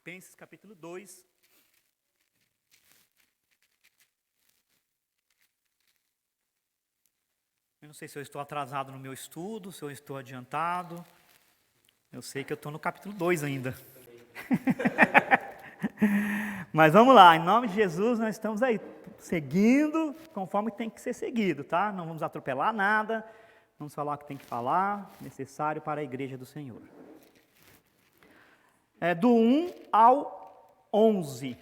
Filipenses capítulo 2. Eu não sei se eu estou atrasado no meu estudo, se eu estou adiantado. Eu sei que eu estou no capítulo 2 ainda. Mas vamos lá, em nome de Jesus, nós estamos aí, seguindo conforme tem que ser seguido, tá? Não vamos atropelar nada, vamos falar o que tem que falar, necessário para a igreja do Senhor. Do 1 ao 11.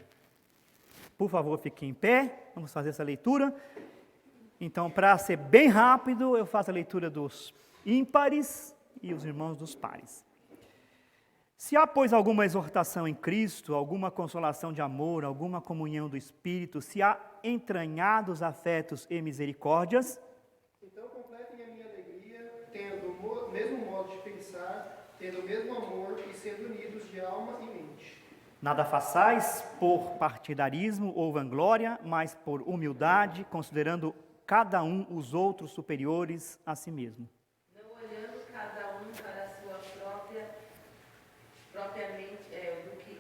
Por favor, fique em pé, vamos fazer essa leitura. Então, para ser bem rápido, eu faço a leitura dos ímpares e os irmãos dos pares. Se há, pois, alguma exortação em Cristo, alguma consolação de amor, alguma comunhão do Espírito, se há entranhados afetos e misericórdias, então completem a minha alegria, tendo o mesmo modo de pensar, tendo o mesmo amor e sendo unidos de alma e mente. Nada façais por partidarismo ou vanglória, mas por humildade, considerando cada um os outros superiores a si mesmo. Não olhando cada um para a sua propriamente,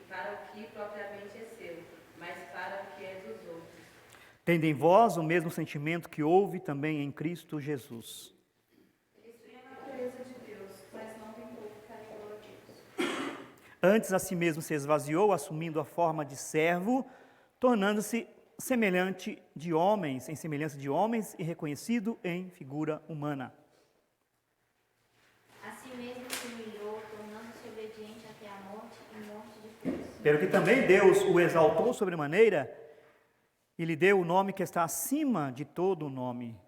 para o que propriamente é seu, mas para o que é dos outros. Tendo em vós o mesmo sentimento que houve também em Cristo Jesus. Eles têm a natureza de Deus, mas não tem pouco carinho a Deus. Antes a si mesmo se esvaziou, assumindo a forma de servo, tornando-se semelhante de homens, em semelhança de homens e reconhecido em figura humana. A si mesmo se humilhou, tornando-se obediente até a morte e morte de cruz. Pelo que também Deus o exaltou sobremaneira e lhe deu o nome que está acima de todo o nome.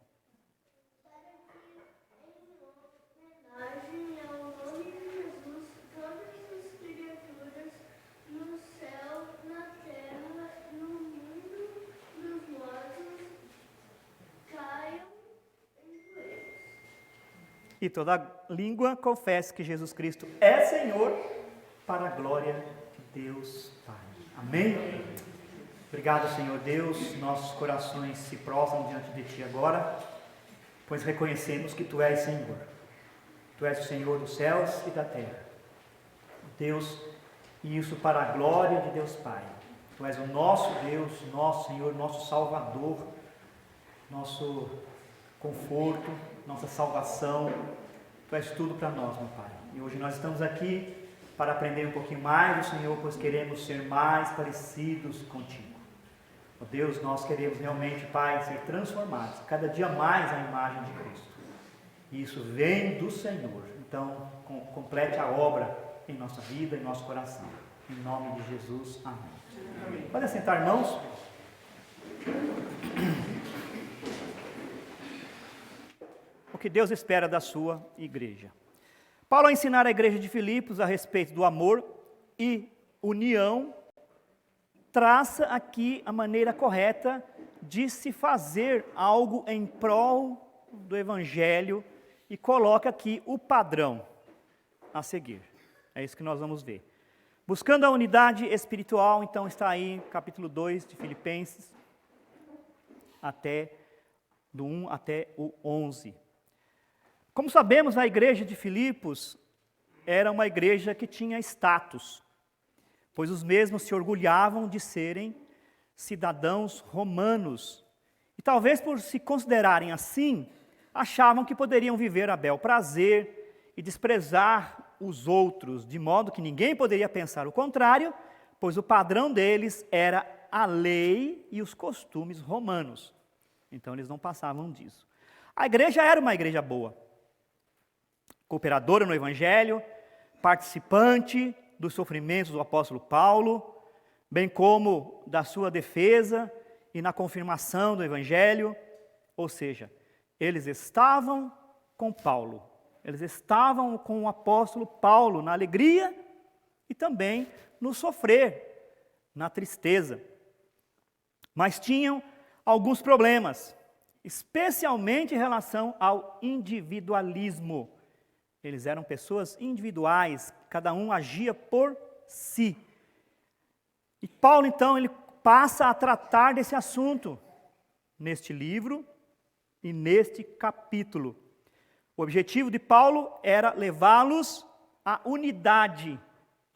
E toda língua confesse que Jesus Cristo é Senhor, para a glória de Deus Pai. Amém? Obrigado, Senhor Deus. Nossos corações se prostram diante de Ti agora, pois reconhecemos que Tu és Senhor. Tu és o Senhor dos céus e da terra. Deus, e isso para a glória de Deus Pai. Tu és o nosso Deus, nosso Senhor, nosso Salvador, nosso conforto, nossa salvação. Tu és tudo para nós, meu Pai. E hoje nós estamos aqui para aprender um pouquinho mais do Senhor, pois queremos ser mais parecidos contigo. Ó Deus, nós queremos realmente, Pai, ser transformados, cada dia mais à imagem de Cristo. E isso vem do Senhor. Então, complete a obra em nossa vida, em nosso coração. Em nome de Jesus, amém. Amém. Podem sentar, irmãos. O que Deus espera da sua igreja. Paulo, ao ensinar a igreja de Filipos a respeito do amor e união, traça aqui a maneira correta de se fazer algo em prol do Evangelho e coloca aqui o padrão a seguir. É isso que nós vamos ver. Buscando a unidade espiritual, então está aí capítulo 2 de Filipenses, do 1 até o 11. Como sabemos, a igreja de Filipos era uma igreja que tinha status, pois os mesmos se orgulhavam de serem cidadãos romanos. E talvez por se considerarem assim, achavam que poderiam viver a bel prazer e desprezar os outros, de modo que ninguém poderia pensar o contrário, pois o padrão deles era a lei e os costumes romanos. Então eles não passavam disso. A igreja era uma igreja boa, cooperadora no Evangelho, participante dos sofrimentos do apóstolo Paulo, bem como da sua defesa e na confirmação do Evangelho. Ou seja, eles estavam com Paulo, eles estavam com o apóstolo Paulo na alegria e também no sofrer, na tristeza. Mas tinham alguns problemas, especialmente em relação ao individualismo. Eles eram pessoas individuais, cada um agia por si. E Paulo, então, ele passa a tratar desse assunto neste livro e neste capítulo. O objetivo de Paulo era levá-los à unidade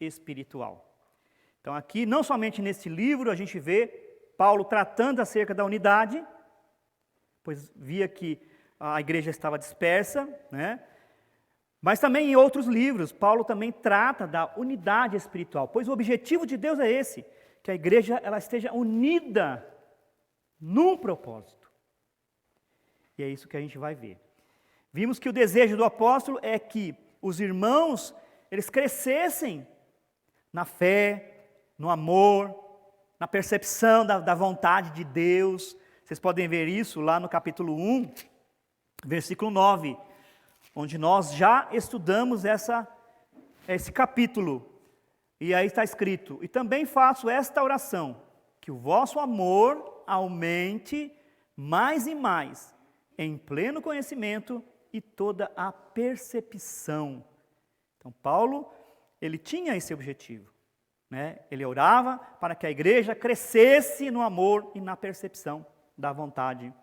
espiritual. Então aqui, não somente nesse livro, a gente vê Paulo tratando acerca da unidade, pois via que a igreja estava dispersa, né? Mas também em outros livros, Paulo também trata da unidade espiritual, pois o objetivo de Deus é esse, que a igreja ela esteja unida num propósito. E é isso que a gente vai ver. Vimos que o desejo do apóstolo é que os irmãos, eles crescessem na fé, no amor, na percepção da vontade de Deus. Vocês podem ver isso lá no capítulo 1, versículo 9, onde nós já estudamos esse capítulo. E aí está escrito: e também faço esta oração, que o vosso amor aumente mais e mais, em pleno conhecimento e toda a percepção. Então Paulo, ele tinha esse objetivo, né? Ele orava para que a igreja crescesse no amor e na percepção da vontade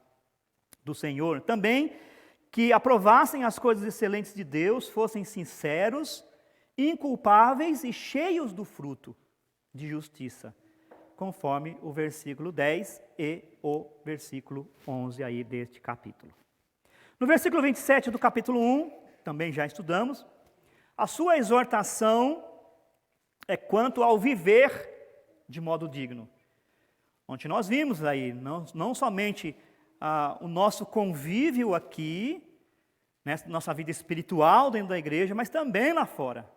do Senhor. Também que aprovassem as coisas excelentes de Deus, fossem sinceros, inculpáveis e cheios do fruto de justiça, conforme o versículo 10 e o versículo 11 aí deste capítulo. No versículo 27 do capítulo 1, também já estudamos, a sua exortação é quanto ao viver de modo digno. Ontem nós vimos aí, não somente o nosso convívio aqui, né, nossa vida espiritual dentro da igreja, mas também lá fora.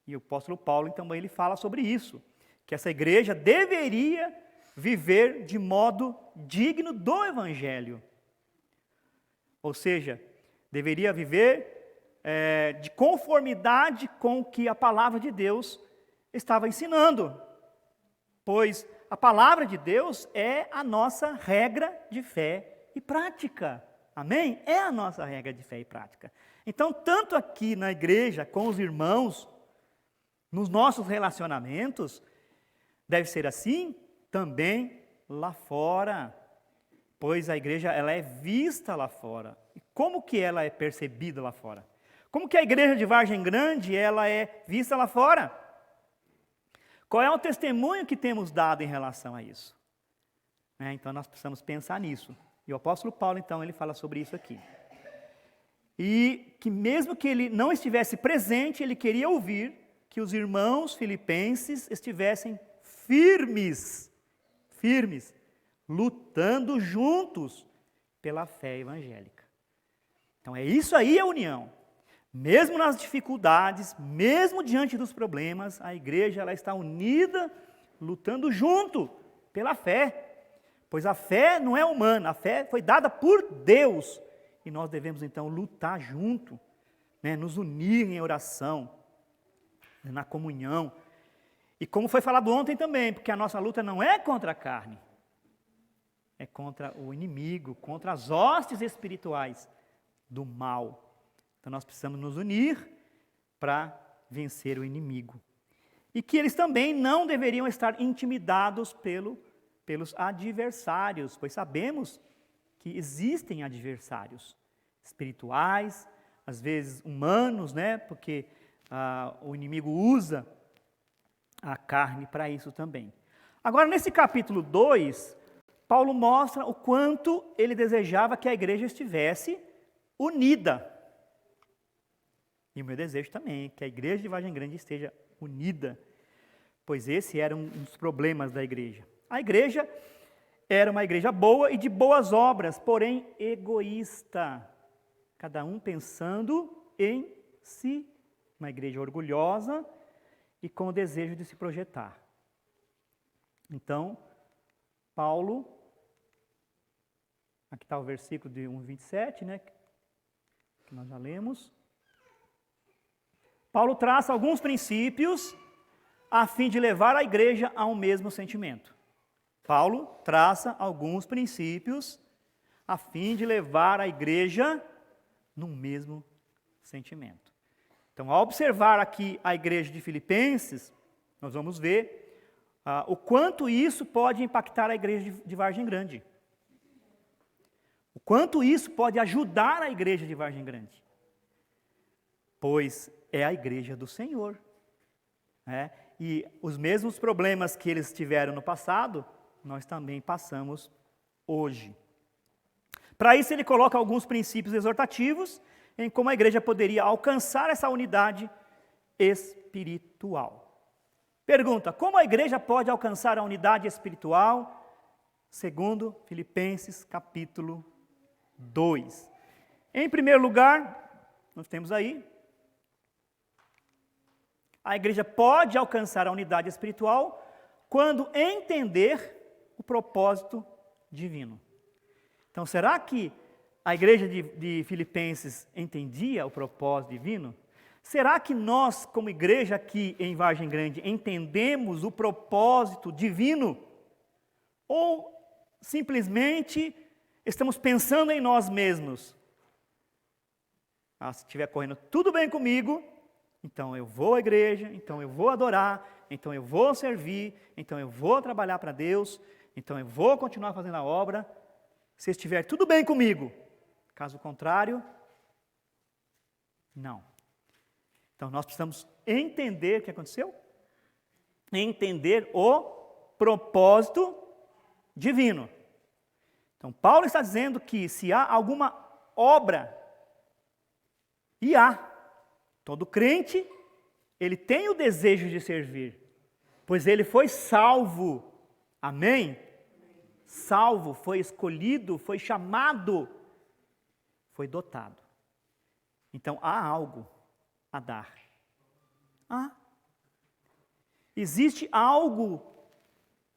E o apóstolo Paulo, então, ele fala sobre isso, que essa igreja deveria viver de modo digno do Evangelho. Ou seja, deveria viver de conformidade com o que a palavra de Deus estava ensinando. Pois a palavra de Deus é a nossa regra de fé e prática. Amém? É a nossa regra de fé e prática. Então, tanto aqui na igreja, com os irmãos, nos nossos relacionamentos, deve ser assim também lá fora. Pois a igreja ela é vista lá fora. E como que ela é percebida lá fora? Como que a igreja de Vargem Grande ela é vista lá fora? Qual é o testemunho que temos dado em relação a isso? Então nós precisamos pensar nisso. E o apóstolo Paulo, então, ele fala sobre isso aqui. E que mesmo que ele não estivesse presente, ele queria ouvir que os irmãos filipenses estivessem firmes, lutando juntos pela fé evangélica. Então é isso aí a união. Mesmo nas dificuldades, mesmo diante dos problemas, a igreja ela está unida, lutando junto pela fé. Pois a fé não é humana, a fé foi dada por Deus. E nós devemos então lutar junto, né, nos unir em oração, na comunhão. E como foi falado ontem também, porque a nossa luta não é contra a carne, é contra o inimigo, contra as hostes espirituais do mal. Então nós precisamos nos unir para vencer o inimigo. E que eles também não deveriam estar intimidados pelos adversários, pois sabemos que existem adversários espirituais, às vezes humanos, né? Porque o inimigo usa a carne para isso também. Agora, nesse capítulo 2, Paulo mostra o quanto ele desejava que a igreja estivesse unida. E o meu desejo também é que a igreja de Vargem Grande esteja unida, pois esse era um dos problemas da igreja. A igreja era uma igreja boa e de boas obras, porém egoísta, cada um pensando em si. Uma igreja orgulhosa e com o desejo de se projetar. Então, Paulo, aqui está o versículo de 1:27, né, que nós já lemos. Paulo traça alguns princípios a fim de levar a igreja a um mesmo sentimento. Paulo traça alguns princípios a fim de levar a igreja num mesmo sentimento. Então, ao observar aqui a igreja de Filipenses, nós vamos ver o quanto isso pode impactar a igreja de Vargem Grande. O quanto isso pode ajudar a igreja de Vargem Grande. Pois é a igreja do Senhor. né? E os mesmos problemas que eles tiveram no passado, nós também passamos hoje. Para isso, ele coloca alguns princípios exortativos em como a igreja poderia alcançar essa unidade espiritual. Pergunta: como a igreja pode alcançar a unidade espiritual? Segundo Filipenses capítulo 2. Em primeiro lugar, nós temos aí, a igreja pode alcançar a unidade espiritual quando entender o propósito divino. Então, será que a igreja de Filipenses entendia o propósito divino? Será que nós, como igreja aqui em Vargem Grande, entendemos o propósito divino? Ou simplesmente estamos pensando em nós mesmos? Se estiver correndo tudo bem comigo, então eu vou à igreja, então eu vou adorar, então eu vou servir, então eu vou trabalhar para Deus, então eu vou continuar fazendo a obra, se estiver tudo bem comigo. Caso contrário, não. Então nós precisamos entender o que aconteceu, entender o propósito divino. Então Paulo está dizendo que se há alguma obra, e há, todo crente, ele tem o desejo de servir, pois ele foi salvo, amém? Salvo, foi escolhido, foi chamado, foi dotado. Então há algo a dar. Existe algo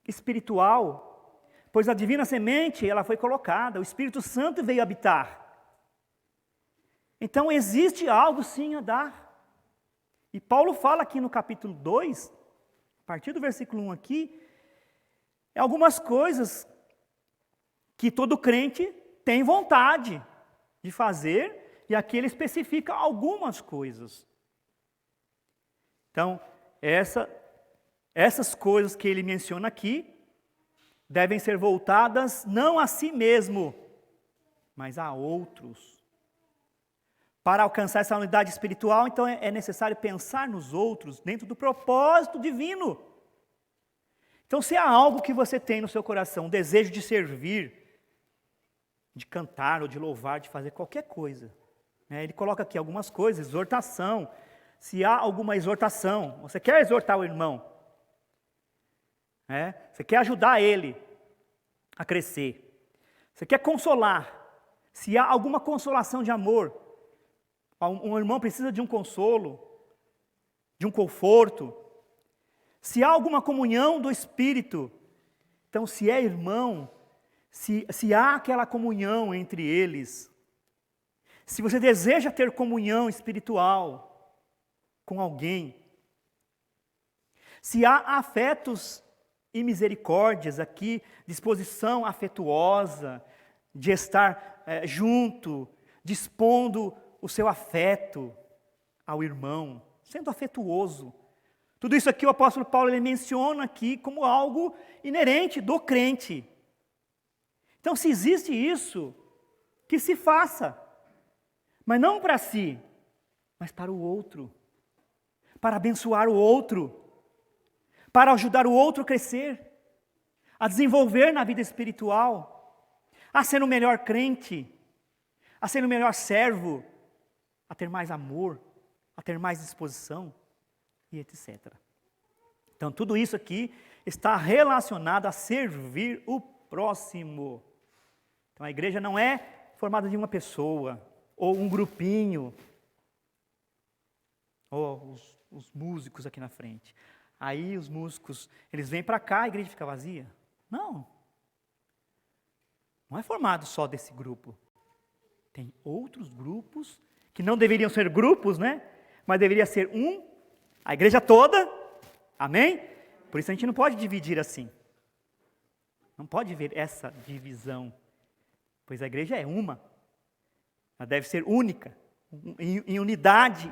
espiritual, pois a divina semente, ela foi colocada, o Espírito Santo veio habitar. Então existe algo sim a dar. E Paulo fala aqui no capítulo 2, a partir do versículo 1 aqui, algumas coisas que todo crente tem vontade de fazer, e aqui ele especifica algumas coisas. Então, essas coisas que ele menciona aqui, devem ser voltadas não a si mesmo, mas a outros. Para alcançar essa unidade espiritual, então é necessário pensar nos outros dentro do propósito divino. Então, se há algo que você tem no seu coração, um desejo de servir, de cantar ou de louvar, de fazer qualquer coisa, né? Ele coloca aqui algumas coisas, exortação. Se há alguma exortação, você quer exortar o irmão, né? Você quer ajudar ele a crescer, você quer consolar, se há alguma consolação de amor, um irmão precisa de um consolo, de um conforto, se há alguma comunhão do Espírito, então se é irmão, se há aquela comunhão entre eles, se você deseja ter comunhão espiritual com alguém, se há afetos e misericórdias aqui, disposição afetuosa, de estar junto, dispondo o seu afeto ao irmão, sendo afetuoso. Tudo isso aqui o apóstolo Paulo ele menciona aqui como algo inerente do crente. Então, se existe isso, que se faça, mas não para si, mas para o outro, para abençoar o outro, para ajudar o outro a crescer, a desenvolver na vida espiritual, a ser um melhor crente, a ser um melhor servo, a ter mais amor, a ter mais disposição, e etc. Então, tudo isso aqui está relacionado a servir o próximo. Então, a igreja não é formada de uma pessoa, ou um grupinho, ou os músicos aqui na frente. Aí os músicos, eles vêm para cá, a igreja fica vazia. Não. Não é formado só desse grupo. Tem outros grupos, que não deveriam ser grupos, né? Mas deveria ser a igreja toda, amém? Por isso a gente não pode dividir assim. Não pode ver essa divisão, pois a igreja é uma. Ela deve ser única, em unidade.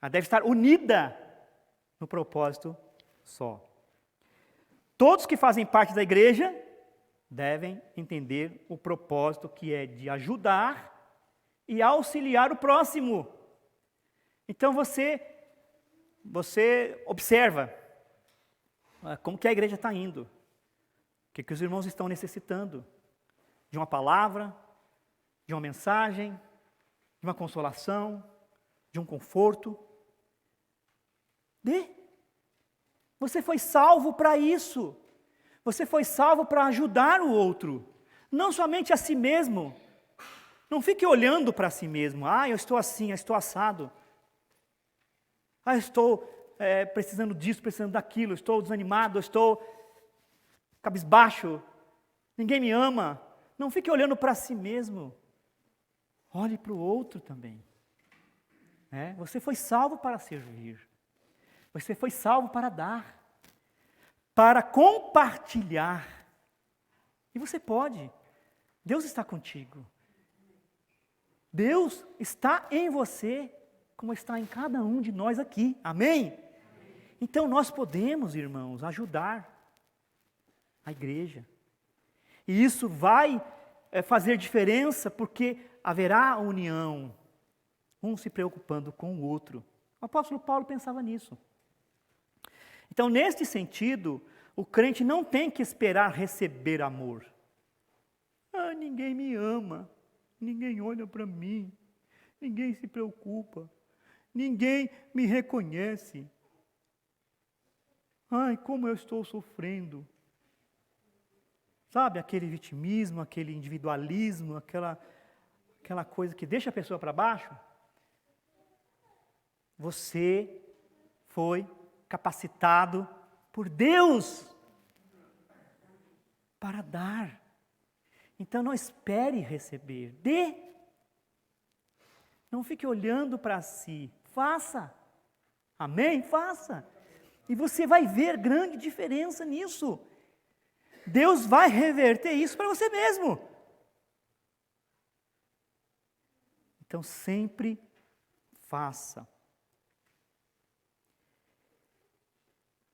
Ela deve estar unida no propósito só. Todos que fazem parte da igreja devem entender o propósito que é de ajudar e auxiliar o próximo. Então você você observa como que a igreja está indo, o que os irmãos estão necessitando de uma palavra, de uma mensagem, de uma consolação, de um conforto. Você foi salvo para isso. Você foi salvo para ajudar o outro, não somente a si mesmo. Não fique olhando para si mesmo. Eu estou assim, eu estou assado. Eu estou precisando disso, precisando daquilo, estou desanimado, estou cabisbaixo. Ninguém me ama. Não fique olhando para si mesmo. Olhe para o outro também. Você foi salvo para servir. Você foi salvo para dar. Para compartilhar. E você pode. Deus está contigo. Deus está em você, como está em cada um de nós aqui. Amém? Então nós podemos, irmãos, ajudar a igreja. E isso vai fazer diferença, porque haverá união, um se preocupando com o outro. O apóstolo Paulo pensava nisso. Então, neste sentido, o crente não tem que esperar receber amor. Ninguém me ama, ninguém olha para mim, ninguém se preocupa, ninguém me reconhece. Como eu estou sofrendo. Sabe, aquele vitimismo, aquele individualismo, aquela coisa que deixa a pessoa para baixo. Você foi capacitado por Deus para dar. Então não espere receber, dê. Não fique olhando para si, faça. Amém? Faça. E você vai ver grande diferença nisso. Deus vai reverter isso para você mesmo. Então sempre faça.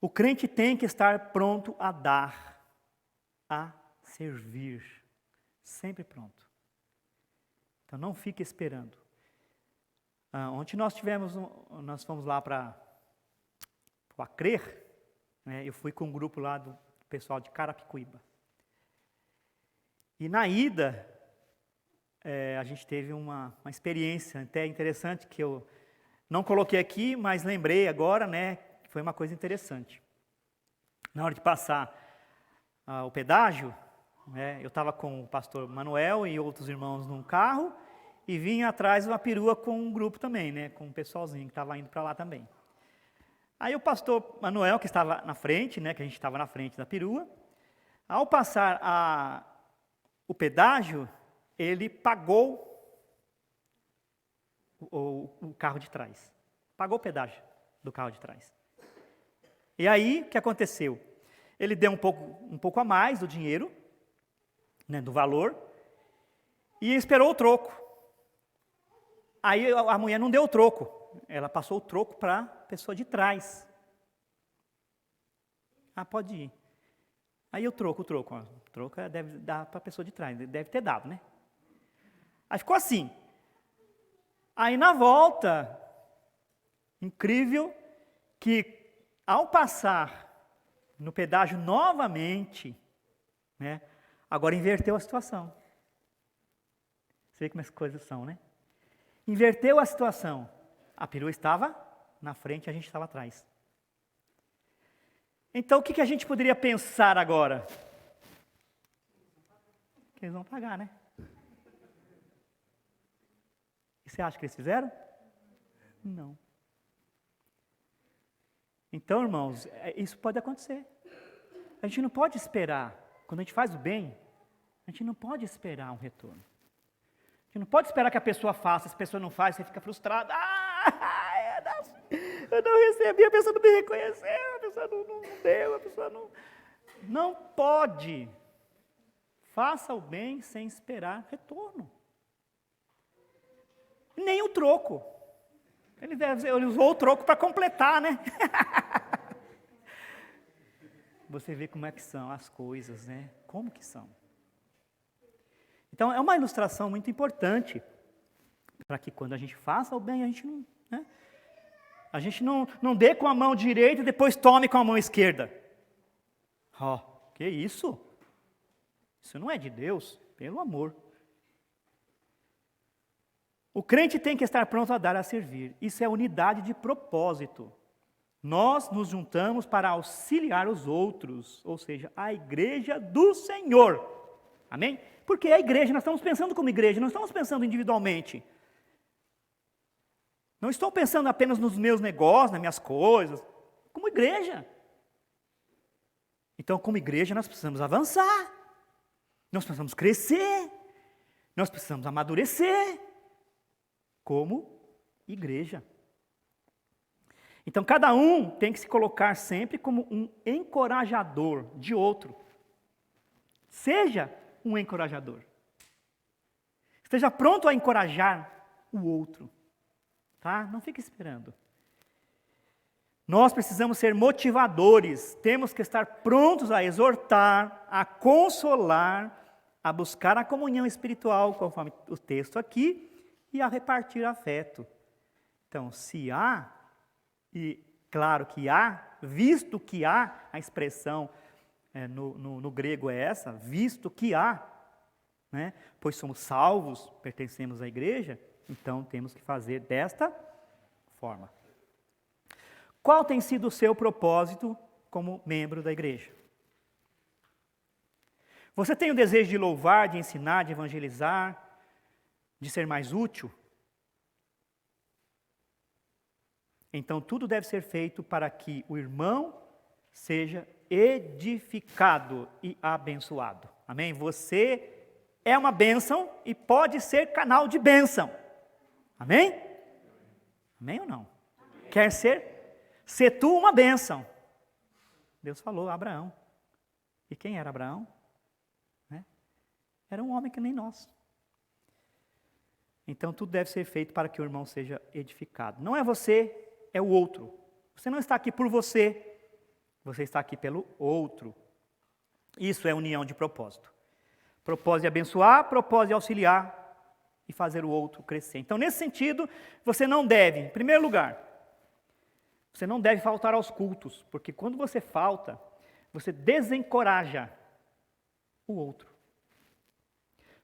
O crente tem que estar pronto a dar, a servir. Sempre pronto. Então não fique esperando. Ontem nós fomos lá para o Acrer, eu fui com um grupo lá do pessoal de Carapicuíba. E na ida, a gente teve uma experiência até interessante, que eu não coloquei aqui, mas lembrei agora, que foi uma coisa interessante. Na hora de passar o pedágio, eu estava com o pastor Manuel e outros irmãos num carro, e vinha atrás uma perua com um grupo também, com um pessoalzinho que estava indo para lá também. Aí o pastor Manuel, que estava na frente, que a gente estava na frente da perua, ao passar o pedágio, ele pagou o carro de trás. Pagou o pedágio do carro de trás. E aí, o que aconteceu? Ele deu um pouco a mais do dinheiro, do valor, e esperou o troco. Aí a mulher não deu o troco, ela passou o troco para a pessoa de trás. Pode ir. Aí o troco deve dar para a pessoa de trás, deve ter dado, Aí ficou assim. Aí na volta, incrível que ao passar no pedágio novamente, agora inverteu a situação. Você vê como as coisas são, Inverteu a situação. A perua estava na frente e a gente estava atrás. Então, o que a gente poderia pensar agora? Que eles vão pagar, E você acha que eles fizeram? Não. Então, irmãos, isso pode acontecer. A gente não pode esperar. Quando a gente faz o bem, a gente não pode esperar um retorno. A gente não pode esperar que a pessoa faça. Se a pessoa não faz, você fica frustrado. Eu não recebi, a pessoa não me reconheceu, a pessoa não deu, a pessoa não... Não pode. Faça o bem sem esperar retorno. Nem o troco. Ele usou o troco para completar, Você vê como é que são as coisas, Como que são. Então, é uma ilustração muito importante para que quando a gente faça o bem, a gente não... A gente não dê com a mão direita e depois tome com a mão esquerda. Que isso? Isso não é de Deus, pelo amor. O crente tem que estar pronto a dar a servir. Isso é unidade de propósito. Nós nos juntamos para auxiliar os outros, ou seja, a igreja do Senhor. Amém? Porque a igreja, nós estamos pensando como igreja, não estamos pensando individualmente. Não estou pensando apenas nos meus negócios, nas minhas coisas, como igreja. Então, como igreja, nós precisamos avançar, nós precisamos crescer, nós precisamos amadurecer, como igreja. Então, cada um tem que se colocar sempre como um encorajador de outro. Seja um encorajador. Esteja pronto a encorajar o outro. Tá? Não fique esperando. Nós precisamos ser motivadores. Temos que estar prontos a exortar, a consolar, a buscar a comunhão espiritual, conforme o texto aqui, e a repartir afeto. Então, se há, e claro que há, visto que há, a expressão no grego é essa, visto que há, né? Pois somos salvos, pertencemos à igreja, então temos que fazer desta forma. Qual tem sido o seu propósito como membro da igreja? Você tem o desejo de louvar, de ensinar, de evangelizar, de ser mais útil? Então tudo deve ser feito para que o irmão seja edificado e abençoado. Amém? Você é uma bênção e pode ser canal de bênção. Amém? Amém ou não? Amém. Quer ser tu uma bênção. Deus falou a Abraão. E quem era Abraão? Era um homem que nem nós. Então tudo deve ser feito para que o irmão seja edificado. Não é você, é o outro. Você não está aqui por você, você está aqui pelo outro. Isso é união de propósito. Propósito de abençoar, propósito de auxiliar e fazer o outro crescer. Então, nesse sentido, você não deve, em primeiro lugar, você não deve faltar aos cultos, porque quando você falta, você desencoraja o outro.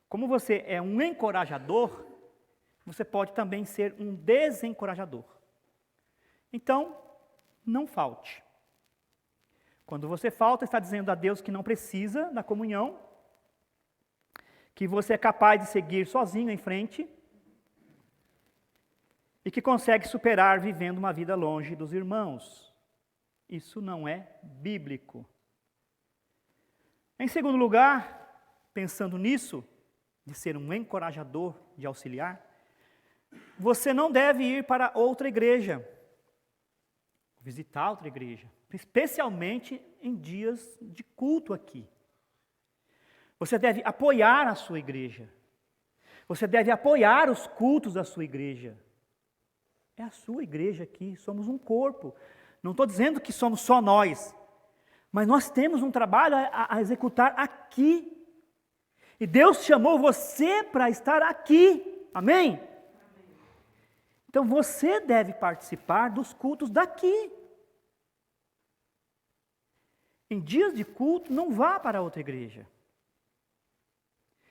Como você é um encorajador, você pode também ser um desencorajador. Então, não falte. Quando você falta, está dizendo a Deus que não precisa da comunhão, que você é capaz de seguir sozinho em frente e que consegue superar vivendo uma vida longe dos irmãos. Isso não é bíblico. Em segundo lugar, pensando nisso, de ser um encorajador, de auxiliar, você não deve ir para outra igreja, visitar outra igreja, especialmente em dias de culto aqui. Você deve apoiar a sua igreja. Você deve apoiar os cultos da sua igreja. É a sua igreja aqui, somos um corpo. Não estou dizendo que somos só nós, mas nós temos um trabalho a executar aqui. E Deus chamou você para estar aqui. Amém? Então você deve participar dos cultos daqui. Em dias de culto, não vá para outra igreja.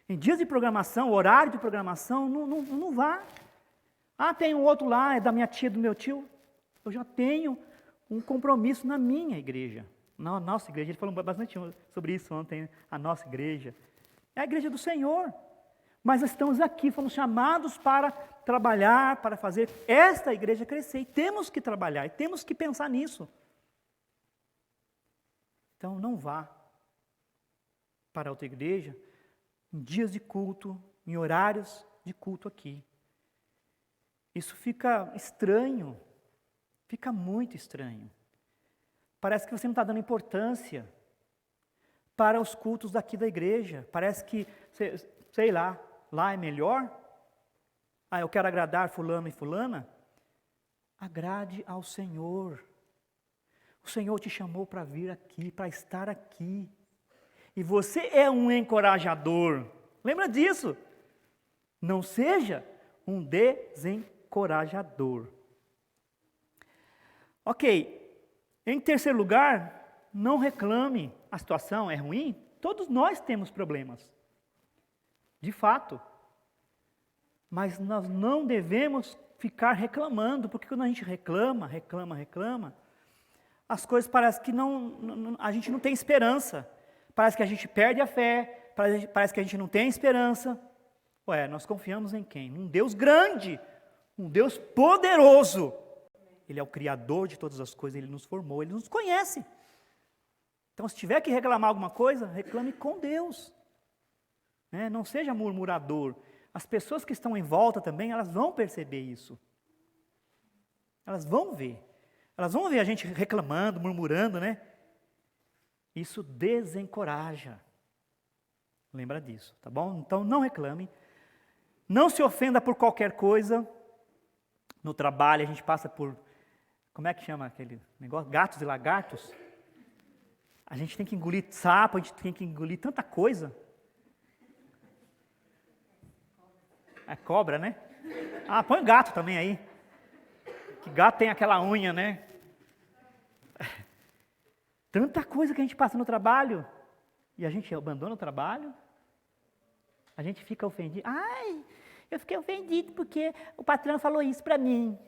Em dias de programação, horário de programação, não vá. Tem um outro lá, é da minha tia, do meu tio. Eu já tenho um compromisso na minha igreja. Na nossa igreja, ele falou bastante sobre isso ontem, a nossa igreja. É a igreja do Senhor. Mas nós estamos aqui, fomos chamados para trabalhar, para fazer esta igreja crescer. E temos que trabalhar, e temos que pensar nisso. Então não vá para outra igreja em dias de culto, em horários de culto aqui. Isso fica estranho, fica muito estranho. Parece que você não está dando importância para os cultos daqui da igreja. Parece que, sei lá é melhor. Eu quero agradar fulano e fulana. Agrade ao Senhor. O Senhor te chamou para vir aqui, para estar aqui. E você é um encorajador. Lembra disso? Não seja um desencorajador. Ok, em terceiro lugar, não reclame, a situação é ruim, todos nós temos problemas, de fato. Mas nós não devemos ficar reclamando, porque quando a gente reclama, as coisas parecem que a gente não tem esperança. Parece que a gente perde a fé, parece que a gente não tem esperança. Ué, nós confiamos em quem? Um Deus grande, um Deus poderoso. Ele é o Criador de todas as coisas, Ele nos formou, Ele nos conhece. Então, se tiver que reclamar alguma coisa, reclame com Deus. Né? Não seja murmurador. As pessoas que estão em volta também, elas vão perceber isso. Elas vão ver. Elas vão ver a gente reclamando, murmurando, né? Isso desencoraja. Lembra disso, tá bom? Então, não reclame. Não se ofenda por qualquer coisa. No trabalho, a gente passa por... Como é que chama aquele negócio? Gatos e lagartos. A gente tem que engolir sapo, a gente tem que engolir tanta coisa. É cobra, né? Ah, põe gato também aí. Que gato tem aquela unha, né? Tanta coisa que a gente passa no trabalho. E a gente abandona o trabalho. A gente fica ofendido. Ai, eu fiquei ofendido porque o patrão falou isso para mim.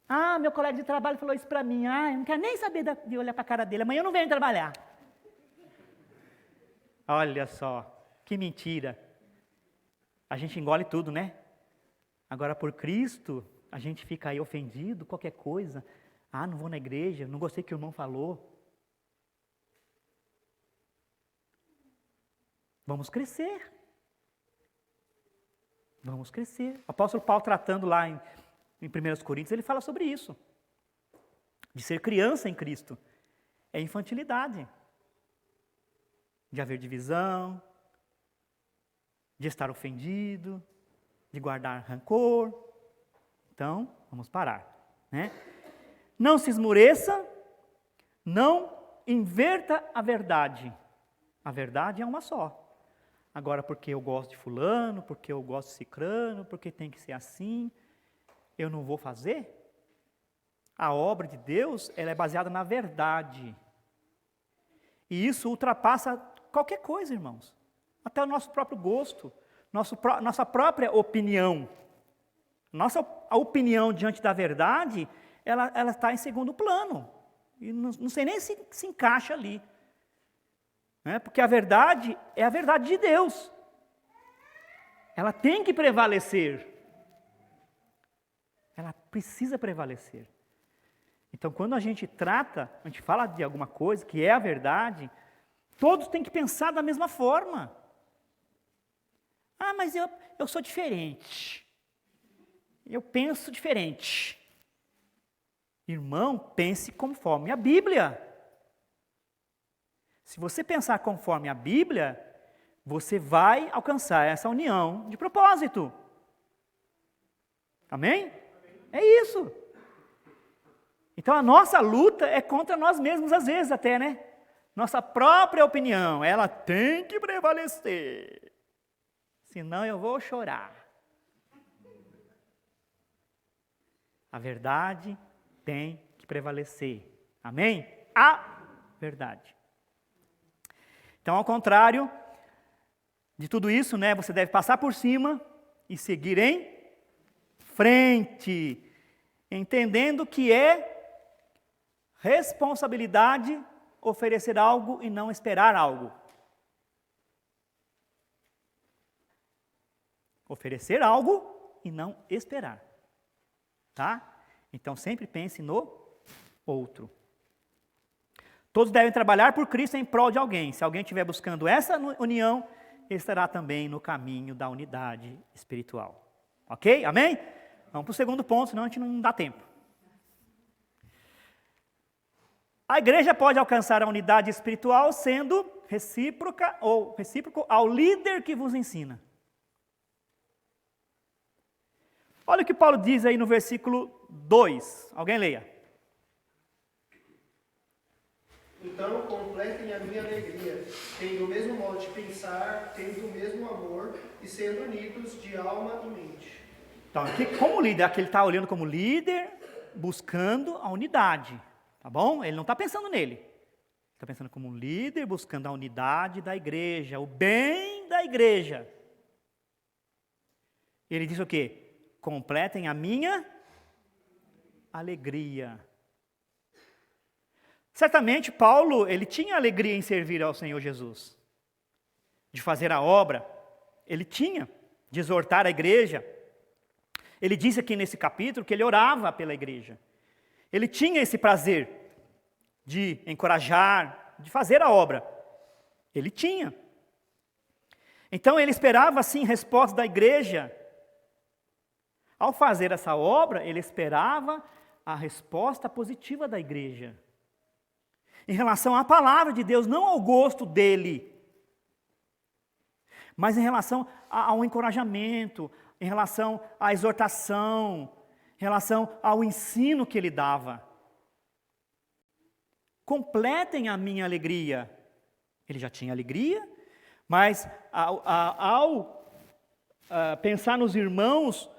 Ah, meu colega de trabalho falou isso para mim. Ah, eu não quero nem saber de olhar para a cara dele. Amanhã eu não venho trabalhar. Olha só, que mentira. A gente engole tudo, né? Agora, por Cristo, a gente fica aí ofendido, qualquer coisa. Ah, não vou na igreja, não gostei que o irmão falou. Vamos crescer. Vamos crescer. O apóstolo Paulo, tratando lá em 1 Coríntios, ele fala sobre isso. De ser criança em Cristo. É infantilidade. De haver divisão, de estar ofendido, de guardar rancor. Então, vamos parar, né? Não se esmoreça, não inverta a verdade. A verdade é uma só. Agora, porque eu gosto de fulano, porque eu gosto de cicrano, porque tem que ser assim, eu não vou fazer? A obra de Deus, ela é baseada na verdade. E isso ultrapassa qualquer coisa, irmãos. Até o nosso próprio gosto, nossa própria opinião. A opinião diante da verdade, ela está em segundo plano. E não sei nem se encaixa ali. Né? Porque a verdade é a verdade de Deus. Ela tem que prevalecer. Ela precisa prevalecer. Então, quando a gente fala de alguma coisa que é a verdade, todos têm que pensar da mesma forma. Ah, mas eu sou diferente. Eu penso diferente. Irmão, pense conforme a Bíblia. Se você pensar conforme a Bíblia, você vai alcançar essa união de propósito. Amém? É isso. Então a nossa luta é contra nós mesmos, às vezes até, né? Nossa própria opinião, ela tem que prevalecer. Senão eu vou chorar. A verdade tem que prevalecer. Amém? A verdade. Então, ao contrário de tudo isso, né, você deve passar por cima e seguir em frente, entendendo que é responsabilidade oferecer algo e não esperar algo. Oferecer algo e não esperar. Tá? Então, sempre pense no outro. Todos devem trabalhar por Cristo em prol de alguém. Se alguém estiver buscando essa união, ele estará também no caminho da unidade espiritual. Ok? Amém? Vamos para o segundo ponto, senão a gente não dá tempo. A igreja pode alcançar a unidade espiritual sendo recíproco ao líder que vos ensina. Olha o que Paulo diz aí no versículo 2. Alguém leia. Então, completem a minha alegria, tendo o mesmo modo de pensar, tendo o mesmo amor e sendo unidos de alma e mente. Então, aqui, como líder, aqui ele está olhando como líder, buscando a unidade, tá bom? Ele não está pensando nele. Ele está pensando como um líder, buscando a unidade da igreja, o bem da igreja. Ele diz o quê? Completem a minha alegria. Certamente Paulo, ele tinha alegria em servir ao Senhor Jesus, de fazer a obra, ele tinha, de exortar a igreja. Ele disse aqui nesse capítulo que ele orava pela igreja. Ele tinha esse prazer de encorajar, de fazer a obra. Ele tinha. Então ele esperava assim resposta da igreja. Ao fazer essa obra, ele esperava a resposta positiva da igreja. Em relação à palavra de Deus, não ao gosto dele, mas em relação ao encorajamento, em relação à exortação, em relação ao ensino que ele dava. Completem a minha alegria. Ele já tinha alegria, mas ao pensar nos irmãos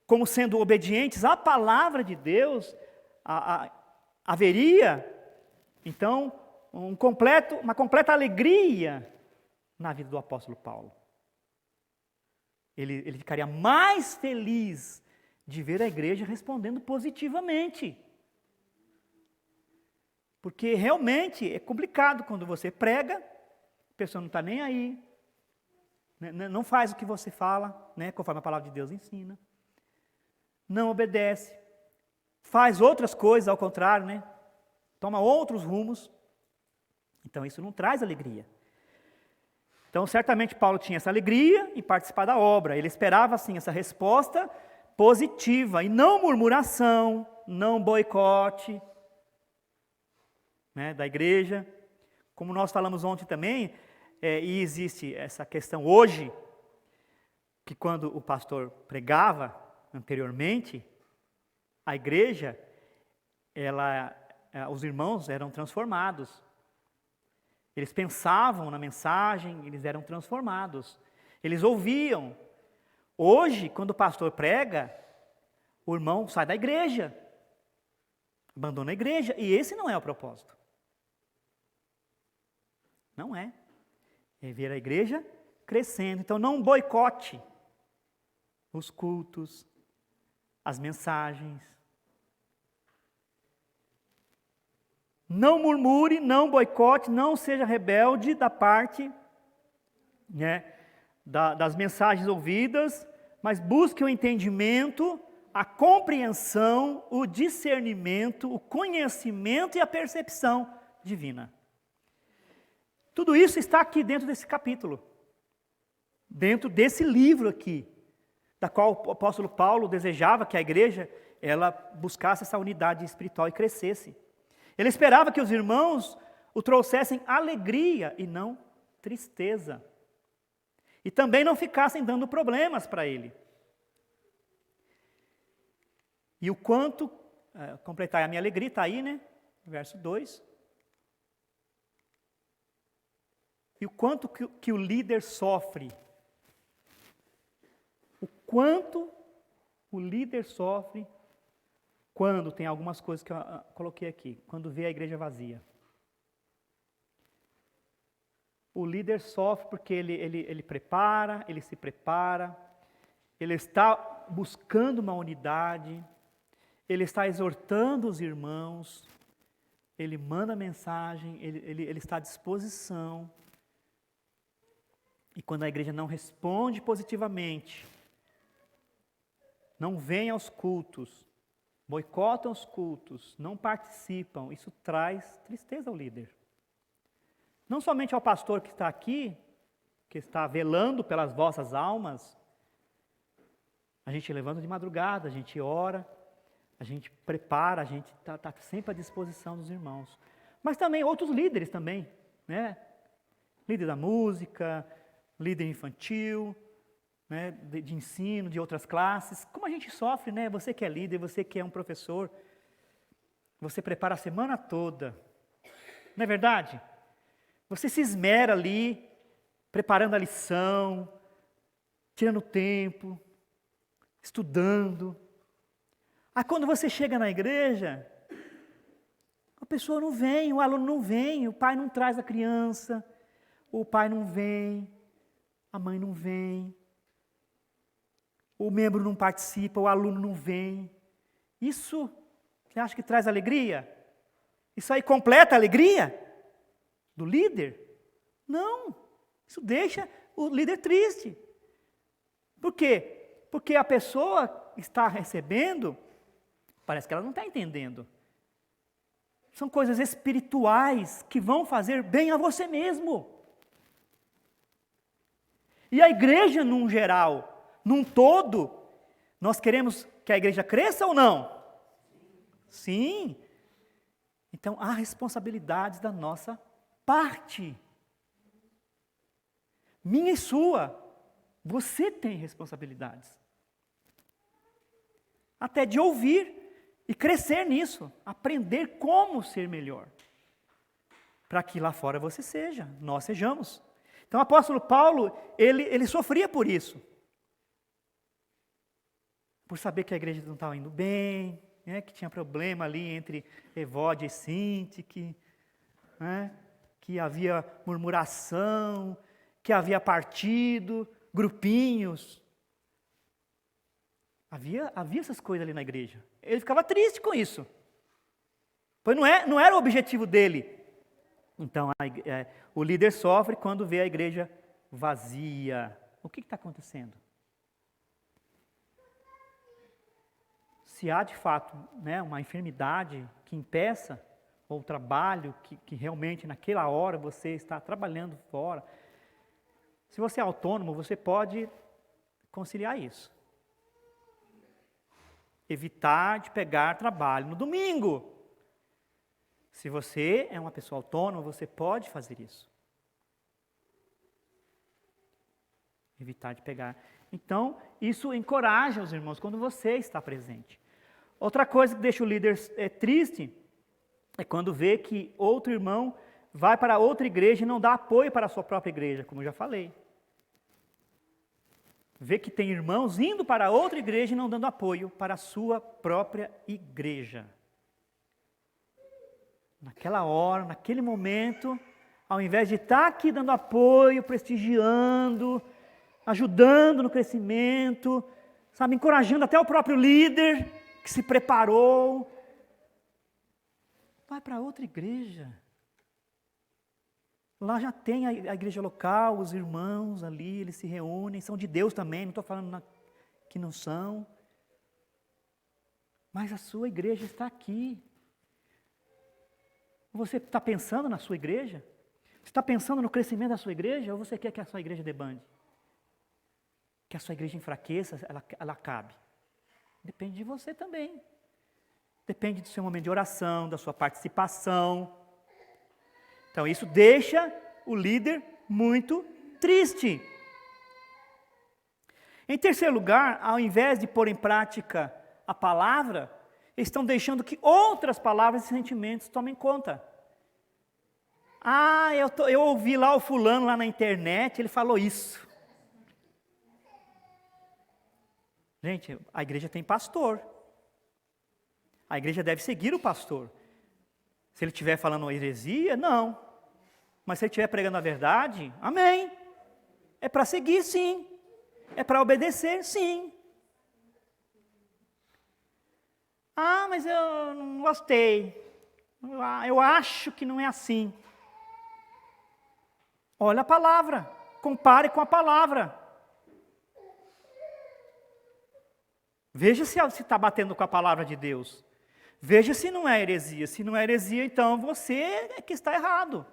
como sendo obedientes à palavra de Deus, haveria, então, uma completa alegria na vida do apóstolo Paulo. Ele ficaria mais feliz de ver a igreja respondendo positivamente. Porque realmente é complicado quando você prega, a pessoa não está nem aí, né, não faz o que você fala, né, conforme a palavra de Deus ensina, não obedece, faz outras coisas ao contrário, né, toma outros rumos. Então isso não traz alegria. Então, certamente, Paulo tinha essa alegria em participar da obra. Ele esperava, assim, essa resposta positiva, e não murmuração, não boicote, né, da igreja. Como nós falamos ontem também, e existe essa questão hoje, que quando o pastor pregava anteriormente, a igreja, os irmãos eram transformados. Eles pensavam na mensagem, eles eram transformados. Eles ouviam. Hoje, quando o pastor prega, o irmão sai da igreja, abandona a igreja, e esse não é o propósito. Não é. É ver a igreja crescendo. Então, não boicote os cultos, as mensagens. Não murmure, não boicote, não seja rebelde da parte, né, das mensagens ouvidas, mas busque o entendimento, a compreensão, o discernimento, o conhecimento e a percepção divina. Tudo isso está aqui dentro desse capítulo, dentro desse livro aqui, da qual o apóstolo Paulo desejava que a igreja ela buscasse essa unidade espiritual e crescesse. Ele esperava que os irmãos o trouxessem alegria e não tristeza. E também não ficassem dando problemas para ele. E o quanto, completar a minha alegria, está aí, né? Verso 2. E o quanto que o líder sofre. O quanto o líder sofre quando tem algumas coisas que eu coloquei aqui, quando vê a igreja vazia. O líder sofre porque ele prepara, ele se prepara, ele está buscando uma unidade, ele está exortando os irmãos, ele manda mensagem, ele está à disposição. E quando a igreja não responde positivamente, não vem aos cultos, boicotam os cultos, não participam, isso traz tristeza ao líder. Não somente ao pastor que está aqui, que está velando pelas vossas almas. A gente levanta de madrugada, a gente ora, a gente prepara, a gente está sempre à disposição dos irmãos. Mas também outros líderes também, né? Líder da música, líder infantil, né, de ensino, de outras classes. Como a gente sofre, né? Você que é líder, você que é um professor, você prepara a semana toda, não é verdade? Você se esmera ali, preparando a lição, tirando tempo, estudando. Aí quando você chega na igreja, a pessoa não vem, o aluno não vem, o pai não traz a criança, o pai não vem, a mãe não vem, o membro não participa, o aluno não vem. Isso, você acha que traz alegria? Isso aí completa a alegria do líder? Não, isso deixa o líder triste. Por quê? Porque a pessoa está recebendo, parece que ela não está entendendo. São coisas espirituais que vão fazer bem a você mesmo. E a igreja, num geral, num todo, nós queremos que a igreja cresça ou não? Sim. Então, há responsabilidades da nossa parte. Minha e sua. Você tem responsabilidades. Até de ouvir e crescer nisso. Aprender como ser melhor. Para que lá fora você seja, nós sejamos. Então o apóstolo Paulo, ele sofria por isso. Por saber que a igreja não estava indo bem, né, que tinha problema ali entre Evódia e Sintique, né, que havia murmuração, que havia partido, grupinhos. Havia essas coisas ali na igreja. Ele ficava triste com isso. Pois não era o objetivo dele. Então, o líder sofre quando vê a igreja vazia. O que está acontecendo? Se há, de fato, né, uma enfermidade que impeça, ou trabalho que realmente naquela hora você está trabalhando fora, se você é autônomo, você pode conciliar isso. Evitar de pegar trabalho no domingo. Se você é uma pessoa autônoma, você pode fazer isso. Evitar de pegar. Então, isso encoraja os irmãos quando você está presente. Outra coisa que deixa o líder triste é quando vê que outro irmão vai para outra igreja e não dá apoio para a sua própria igreja, como eu já falei. Vê que tem irmãos indo para outra igreja e não dando apoio para a sua própria igreja. Naquela hora, naquele momento, ao invés de estar aqui dando apoio, prestigiando, ajudando no crescimento, sabe, encorajando até o próprio líder que se preparou, vai para outra igreja. Lá já tem a igreja local, os irmãos ali, eles se reúnem, são de Deus também, não estou falando que não são. Mas a sua igreja está aqui. Você está pensando na sua igreja? Você está pensando no crescimento da sua igreja? Ou você quer que a sua igreja debande? Que a sua igreja enfraqueça, ela acabe? Depende de você também. Depende do seu momento de oração, da sua participação. Então isso deixa o líder muito triste. Em terceiro lugar, ao invés de pôr em prática a palavra, eles estão deixando que outras palavras e sentimentos tomem conta. Ah, eu ouvi lá o fulano lá na internet, ele falou isso. Gente, a igreja tem pastor. A igreja deve seguir o pastor. Se ele estiver falando uma heresia, não. Mas se ele estiver pregando a verdade, amém. É para seguir, sim. É para obedecer, sim. Ah, mas eu não gostei. Eu acho que não é assim. Olha a palavra. Compare com a palavra. Veja se está batendo com a palavra de Deus. Veja se não é heresia. Se não é heresia, então você é que está errado.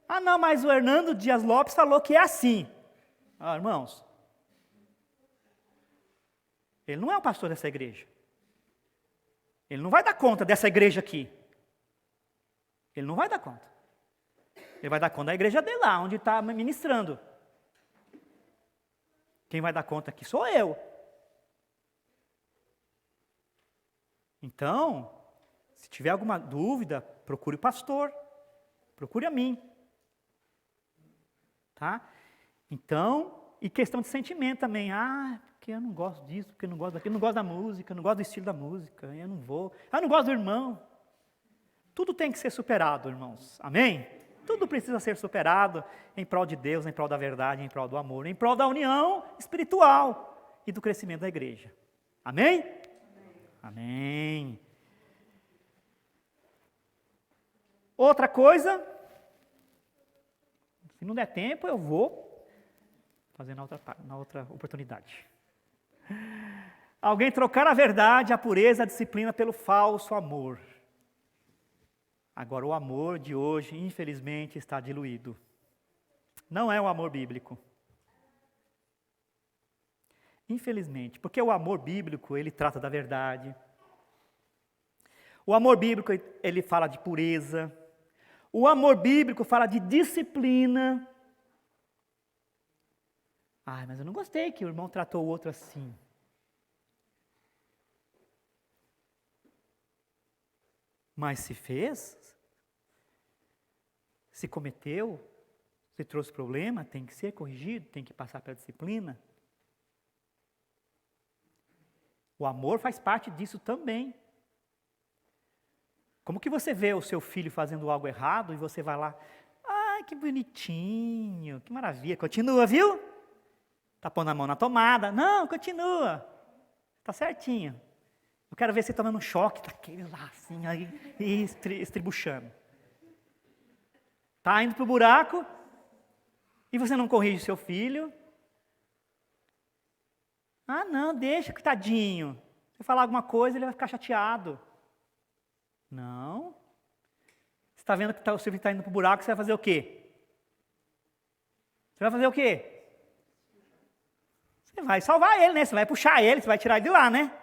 Ah, não, mas o Hernando Dias Lopes falou que é assim. Ah, irmãos, ele não é o pastor dessa igreja. Ele não vai dar conta dessa igreja aqui. Ele não vai dar conta. Ele vai dar conta da igreja dele lá, onde está ministrando. Quem vai dar conta aqui sou eu. Então, se tiver alguma dúvida, procure o pastor. Procure a mim. Tá? Então, E questão de sentimento também. Porque eu não gosto disso, porque eu não gosto daquilo, eu não gosto da música, eu não gosto do estilo da música, eu não vou. Eu não gosto do irmão. Tudo tem que ser superado, irmãos. Amém? Tudo precisa ser superado em prol de Deus, em prol da verdade, em prol do amor, em prol da união espiritual e do crescimento da igreja. Amém? Amém. Outra coisa, se não der tempo, eu vou fazer na outra oportunidade. Alguém trocar a verdade, a pureza, a disciplina pelo falso amor. Agora, o amor de hoje, infelizmente, está diluído. Não é o amor bíblico. Infelizmente, porque o amor bíblico, ele trata da verdade. O amor bíblico, ele fala de pureza. O amor bíblico fala de disciplina. Mas eu não gostei que o irmão tratou o outro assim. Mas se fez, se cometeu, se trouxe problema, tem que ser corrigido, tem que passar pela disciplina. O amor faz parte disso também. Como que você vê o seu filho fazendo algo errado e você vai lá, que bonitinho, que maravilha, continua, viu? Tá pondo a mão na tomada, não, continua, tá certinho. Eu quero ver você tomando um choque daquele lá, assim, aí, e estribuchando. Tá indo pro buraco, e você não corrige seu filho. Não, deixa, coitadinho. Se eu falar alguma coisa, ele vai ficar chateado. Não. Você está vendo que o seu filho está indo para o buraco, você vai fazer o quê? Você vai fazer o quê? Você vai salvar ele, né? Você vai puxar ele, você vai tirar ele de lá, né?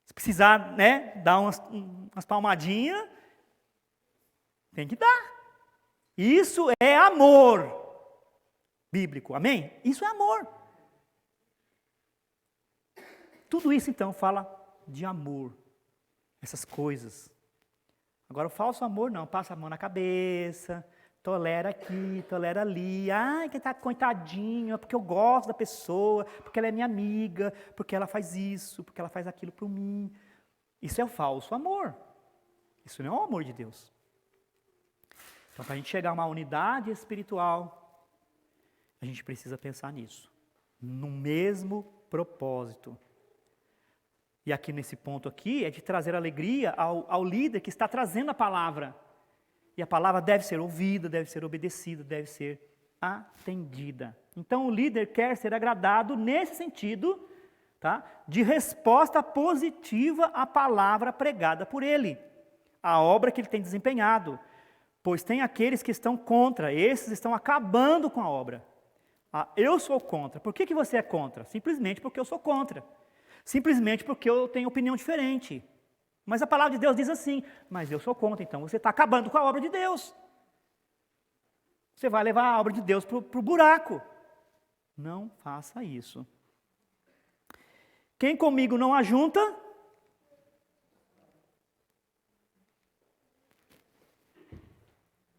Se precisar, né, dar umas palmadinhas, tem que dar. Isso é amor bíblico, amém? Isso é amor. Tudo isso, então, fala de amor. Essas coisas. Agora, o falso amor não. Passa a mão na cabeça, tolera aqui, tolera ali. Que tá coitadinho, é porque eu gosto da pessoa, porque ela é minha amiga, porque ela faz isso, porque ela faz aquilo por mim. Isso é o falso amor. Isso não é o amor de Deus. Então, para a gente chegar a uma unidade espiritual, a gente precisa pensar nisso. No mesmo propósito. E aqui nesse ponto aqui é de trazer alegria ao líder que está trazendo a palavra. E a palavra deve ser ouvida, deve ser obedecida, deve ser atendida. Então o líder quer ser agradado nesse sentido, tá? De resposta positiva à palavra pregada por ele, à obra que ele tem desempenhado. Pois tem aqueles que estão contra, esses estão acabando com a obra. Eu sou contra. Por que você é contra? Simplesmente porque eu sou contra. Simplesmente porque eu tenho opinião diferente. Mas a palavra de Deus diz assim, mas eu sou contra, então você está acabando com a obra de Deus. Você vai levar a obra de Deus para o buraco. Não faça isso. Quem comigo não ajunta,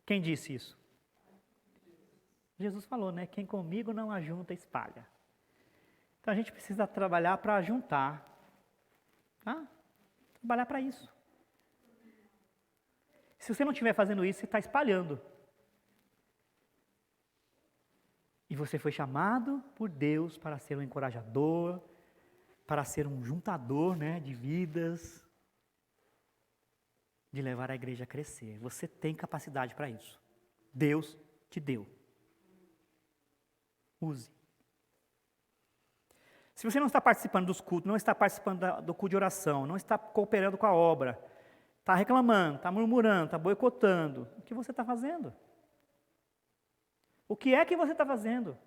quem disse isso? Jesus falou, né? Quem comigo não ajunta, espalha. Então a gente precisa trabalhar para juntar, tá? Trabalhar para isso. Se você não estiver fazendo isso, você está espalhando. E você foi chamado por Deus para ser um encorajador, para ser um juntador, né, de vidas, de levar a igreja a crescer. Você tem capacidade para isso. Deus te deu. Use. Se você não está participando dos cultos, não está participando do culto de oração, não está cooperando com a obra, está reclamando, está murmurando, está boicotando, o que você está fazendo? O que é que você está fazendo?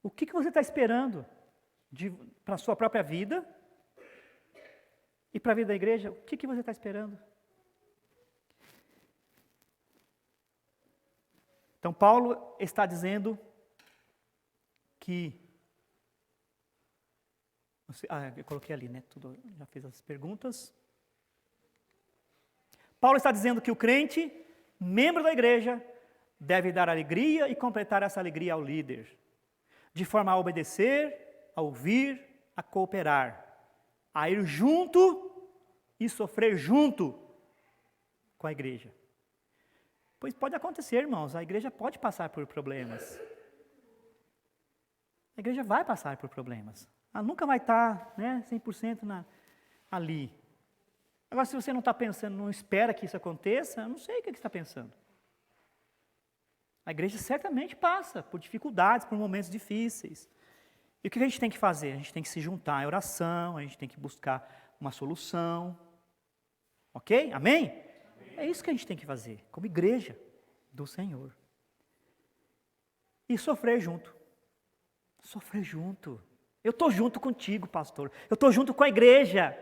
O que você está esperando para a sua própria vida e para a vida da igreja? O que você está esperando? Então, Paulo está dizendo que... eu coloquei ali, né? Tudo, já fiz as perguntas. Paulo está dizendo que o crente, membro da igreja, deve dar alegria e completar essa alegria ao líder, de forma a obedecer, a ouvir, a cooperar, a ir junto e sofrer junto com a igreja. Pois pode acontecer, irmãos, a igreja pode passar por problemas. A igreja vai passar por problemas. Ela nunca vai estar 100% ali. Agora, se você não está pensando, não espera que isso aconteça, eu não sei o que você está pensando. A igreja certamente passa por dificuldades, por momentos difíceis. E o que a gente tem que fazer? A gente tem que se juntar em oração, a gente tem que buscar uma solução. Ok? Amém? É isso que a gente tem que fazer, como igreja do Senhor. E sofrer junto. Sofrer junto. Eu estou junto contigo, pastor. Eu estou junto com a igreja.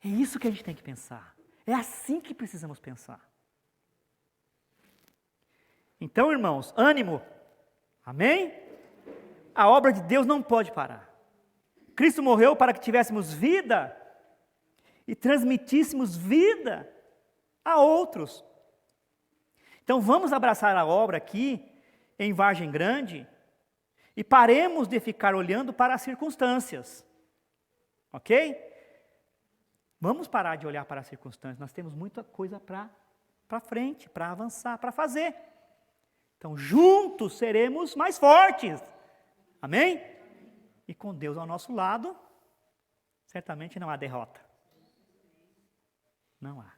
É isso que a gente tem que pensar. É assim que precisamos pensar. Então, irmãos, ânimo. Amém? A obra de Deus não pode parar. Cristo morreu para que tivéssemos vida e transmitíssemos vida a outros. Então, vamos abraçar a obra aqui, em Vargem Grande, e paremos de ficar olhando para as circunstâncias. Ok? Vamos parar de olhar para as circunstâncias. Nós temos muita coisa para frente, para avançar, para fazer. Então, juntos seremos mais fortes. Amém? E com Deus ao nosso lado, certamente não há derrota. Não há.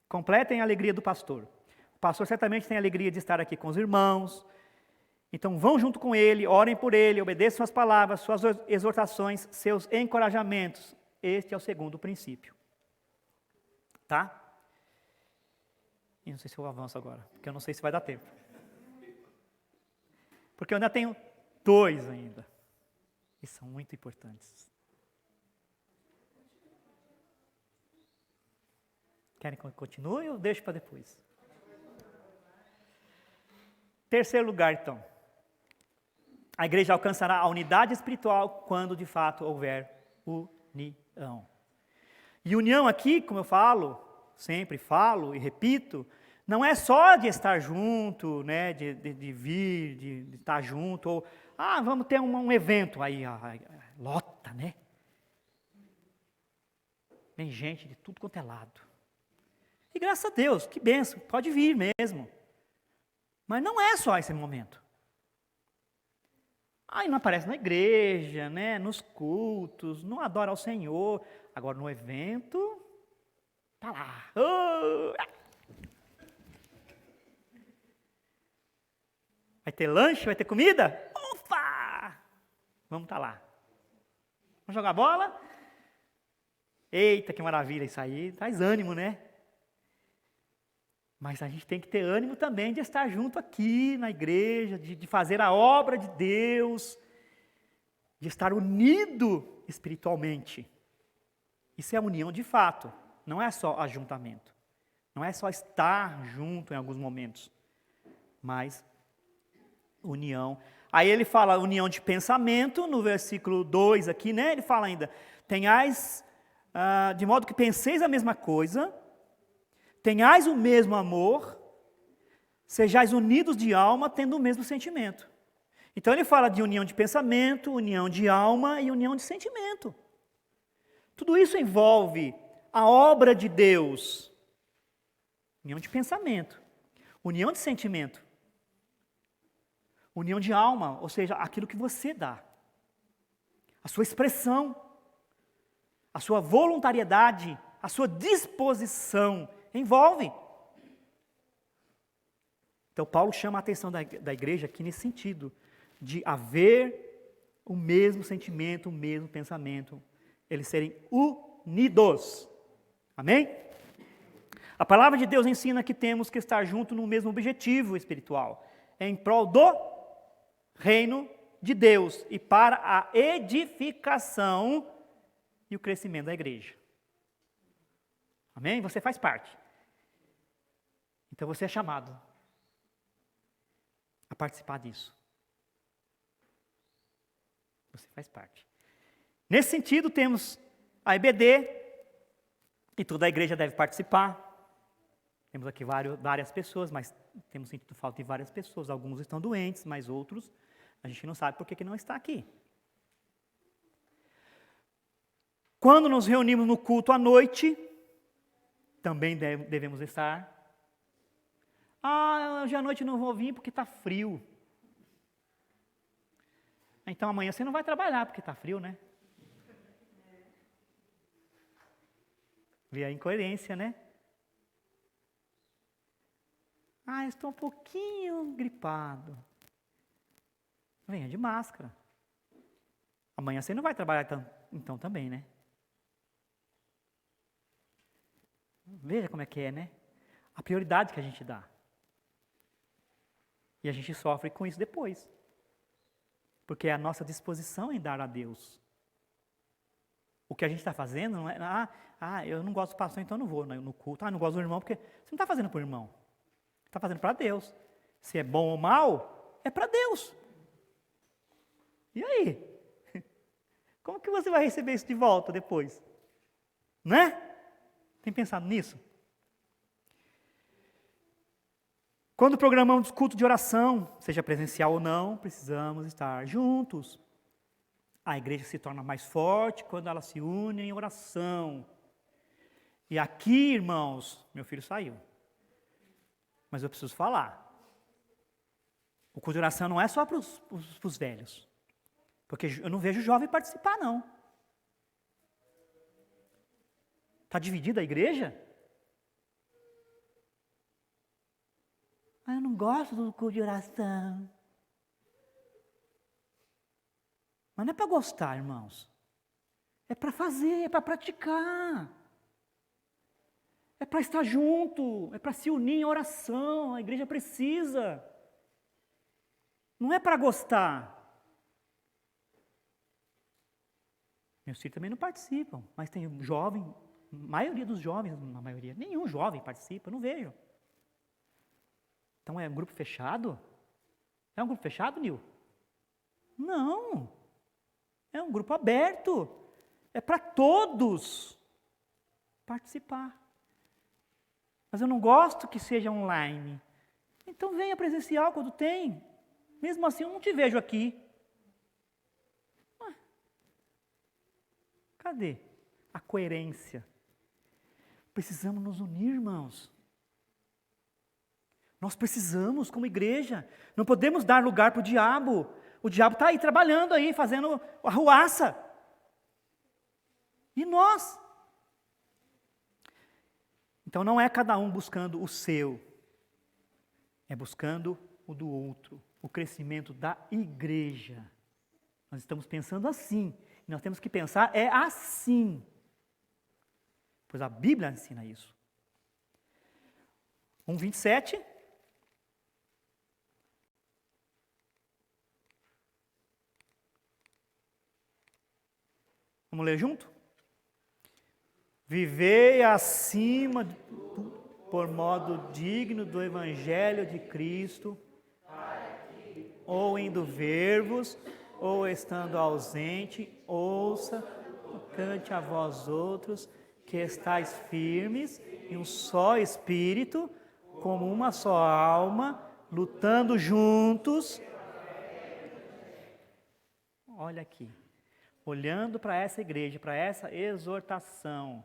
Completem a alegria do pastor. O pastor certamente tem a alegria de estar aqui com os irmãos. Então vão junto com ele, orem por ele, obedeçam as palavras, suas exortações, seus encorajamentos. Este é o segundo princípio. Tá? E não sei se eu avanço agora, porque eu não sei se vai dar tempo. Porque eu ainda tenho 2 ainda. E são muito importantes. Querem que eu continue ou deixo para depois? Terceiro lugar, então. A igreja alcançará a unidade espiritual quando de fato houver união. E união aqui, como eu falo, sempre falo e repito, não é só de estar junto, de vir, de estar junto, ou, vamos ter um evento aí, lota, né? Vem gente de tudo quanto é lado. E graças a Deus, que bênção, pode vir mesmo. Mas não é só esse momento. Não aparece na igreja, nos cultos, não adora ao Senhor. Agora no evento, tá lá. Vai ter lanche, vai ter comida? Ufa! Vamos estar lá. Vamos jogar bola? Eita, que maravilha isso aí. Traz ânimo, né? Mas a gente tem que ter ânimo também de estar junto aqui na igreja, de fazer a obra de Deus, de estar unido espiritualmente. Isso é união de fato, não é só ajuntamento. Não é só estar junto em alguns momentos, mas união. Aí ele fala união de pensamento, no versículo 2 aqui, ele fala ainda, tenhais, de modo que penseis a mesma coisa, tenhais o mesmo amor, sejais unidos de alma, tendo o mesmo sentimento. Então ele fala de união de pensamento, união de alma e união de sentimento. Tudo isso envolve a obra de Deus. União de pensamento, união de sentimento, união de alma, ou seja, aquilo que você dá, a sua expressão, a sua voluntariedade, a sua disposição, envolve. Então Paulo chama a atenção da igreja aqui nesse sentido, de haver o mesmo sentimento, o mesmo pensamento, eles serem unidos. Amém? A palavra de Deus ensina que temos que estar juntos no mesmo objetivo espiritual, em prol do reino de Deus e para a edificação e o crescimento da igreja. Amém? Você faz parte. Então você é chamado a participar disso. Você faz parte. Nesse sentido, temos a EBD, e toda a igreja deve participar. Temos aqui várias pessoas, mas temos sentido falta de várias pessoas. Alguns estão doentes, mas outros a gente não sabe por que não está aqui. Quando nos reunimos no culto à noite, também devemos estar. Hoje à noite não vou vir porque está frio. Então amanhã você não vai trabalhar porque está frio, né? Vê a incoerência, né? Estou um pouquinho gripado. Venha de máscara. Amanhã você não vai trabalhar então também, né? Veja como é que é, né? A prioridade que a gente dá. E a gente sofre com isso depois. Porque é a nossa disposição em dar a Deus. O que a gente está fazendo não é, eu não gosto do pastor, então eu não vou no culto. Não gosto do irmão, porque você não está fazendo para o irmão. Está fazendo para Deus. Se é bom ou mal, é para Deus. E aí? Como que você vai receber isso de volta depois? Né? Tem pensado nisso? Quando programamos culto de oração, seja presencial ou não, precisamos estar juntos. A igreja se torna mais forte quando ela se une em oração. E aqui, irmãos, meu filho saiu. Mas eu preciso falar. O culto de oração não é só para os velhos. Porque eu não vejo jovem participar, não. Está dividida a igreja? Eu não gosto do culto de oração. Mas não é para gostar, irmãos. É para fazer, é para praticar. É para estar junto, é para se unir em oração. A igreja precisa. Não é para gostar. Meus filhos também não participam, mas tem jovem, maioria dos jovens, nenhum jovem participa, eu não vejo. Então é um grupo fechado? É um grupo fechado, Nil? Não. É um grupo aberto. É para todos participar. Mas eu não gosto que seja online. Então venha presencial quando tem. Mesmo assim eu não te vejo aqui. Cadê a coerência? Precisamos nos unir, irmãos. Nós precisamos, como igreja. Não podemos dar lugar para o diabo. O diabo está aí trabalhando aí, fazendo arruaça. E nós? Então não é cada um buscando o seu. É buscando o do outro. O crescimento da igreja. Nós estamos pensando assim. Nós temos que pensar assim. Pois a Bíblia ensina isso. 1:27. Vamos ler junto? Vivei acima de tudo, por modo digno do Evangelho de Cristo, ou indo ver-vos, ou estando ausente, ouça, cante a vós outros, que estáis firmes em um só espírito, como uma só alma, lutando juntos. Olha aqui, olhando para essa igreja, para essa exortação,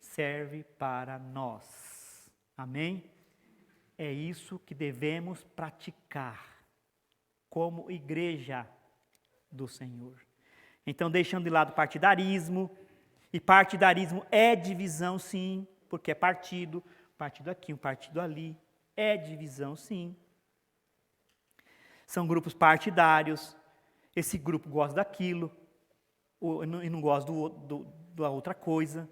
serve para nós. Amém? É isso que devemos praticar como igreja do Senhor. Então, deixando de lado o partidarismo, e partidarismo é divisão, sim, porque é partido aqui, um partido ali, é divisão, sim. São grupos partidários, esse grupo gosta daquilo, e não gosta da outra coisa.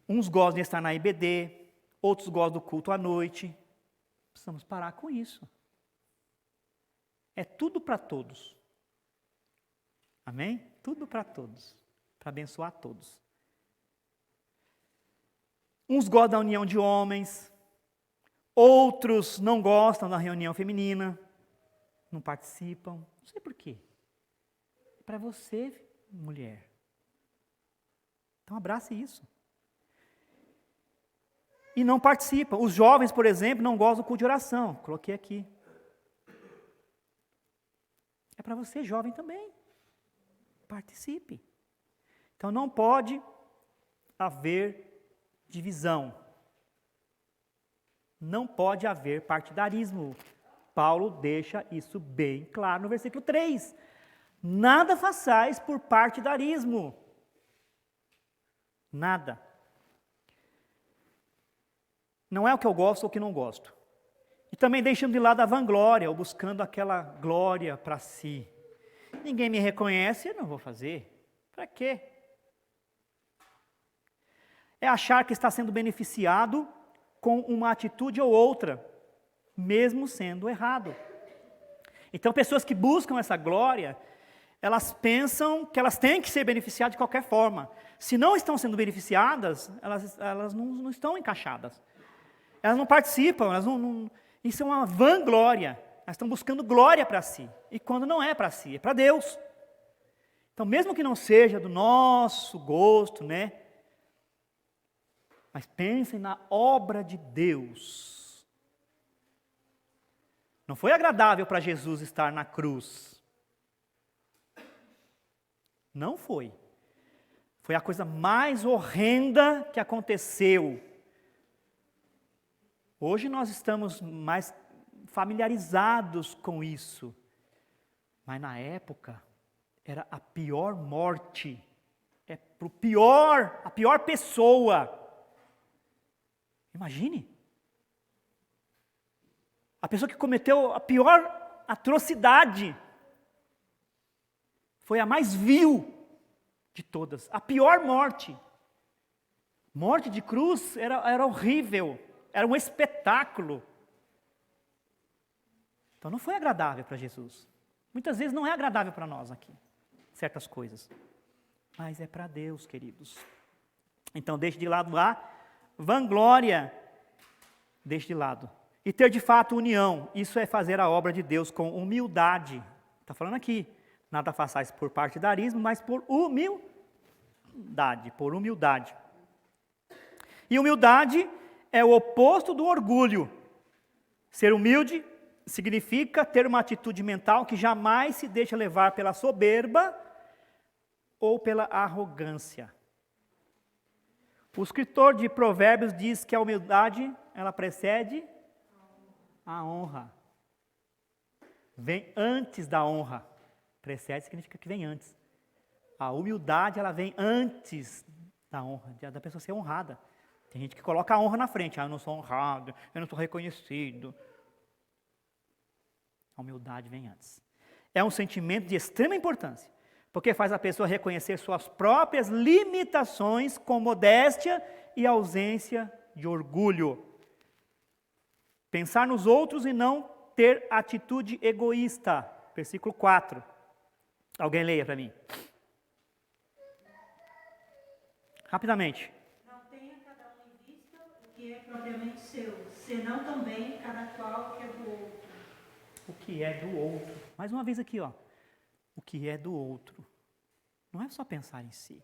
Uns gostam de estar na IBD, outros gostam do culto à noite. Precisamos parar com isso. É tudo para todos. Amém? Tudo para todos. Para abençoar todos. Uns gostam da união de homens. Outros não gostam da reunião feminina. Não participam. Não sei por quê. É para você, mulher. Então abrace isso. e não participam. Os jovens, por exemplo, não gostam do culto de oração. Coloquei aqui. É para você, jovem, também. Participe. Então não pode haver divisão. Não pode haver partidarismo. Paulo deixa isso bem claro no versículo 3. Nada façais por partidarismo. Nada. Não é o que eu gosto ou o que não gosto. E também deixando de lado a vanglória, ou buscando aquela glória para si. Ninguém me reconhece, eu não vou fazer. Para quê? É achar que está sendo beneficiado com uma atitude ou outra, mesmo sendo errado. Então, pessoas que buscam essa glória, elas pensam que elas têm que ser beneficiadas de qualquer forma. Se não estão sendo beneficiadas, elas não estão encaixadas. Elas não participam, isso é uma vanglória. Elas estão buscando glória para si. E quando não é para si, é para Deus. Então, mesmo que não seja do nosso gosto, né? Mas pensem na obra de Deus. Não foi agradável para Jesus estar na cruz. Não foi. Foi a coisa mais horrenda que aconteceu. Hoje nós estamos mais familiarizados com isso. Mas na época, era a pior morte. É para a pior pessoa. Imagine. A pessoa que cometeu a pior atrocidade. Foi a mais vil de todas. A pior morte. Morte de cruz era horrível. Era um espetáculo. Então não foi agradável para Jesus. Muitas vezes não é agradável para nós aqui. Certas coisas. Mas é para Deus, queridos. Então deixe de lado a vanglória. Deixe de lado. E ter de fato união. Isso é fazer a obra de Deus com humildade. Está falando aqui. Nada façais por partidarismo, mas por humildade. Por humildade. E humildade é o oposto do orgulho. Ser humilde significa ter uma atitude mental que jamais se deixa levar pela soberba ou pela arrogância. O escritor de Provérbios diz que a humildade, ela precede a honra. Vem antes da honra. Precede significa que vem antes. A humildade, ela vem antes da honra, da pessoa ser honrada. Tem gente que coloca a honra na frente. Eu não sou honrado, eu não sou reconhecido. A humildade vem antes. É um sentimento de extrema importância, porque faz a pessoa reconhecer suas próprias limitações com modéstia e ausência de orgulho. Pensar nos outros e não ter atitude egoísta. Versículo 4. Alguém leia para mim. Rapidamente. Não tenha cada um em vista o que é propriamente seu, senão também cada qual o que é do outro. O que é do outro. Mais uma vez aqui, ó. O que é do outro. Não é só pensar em si.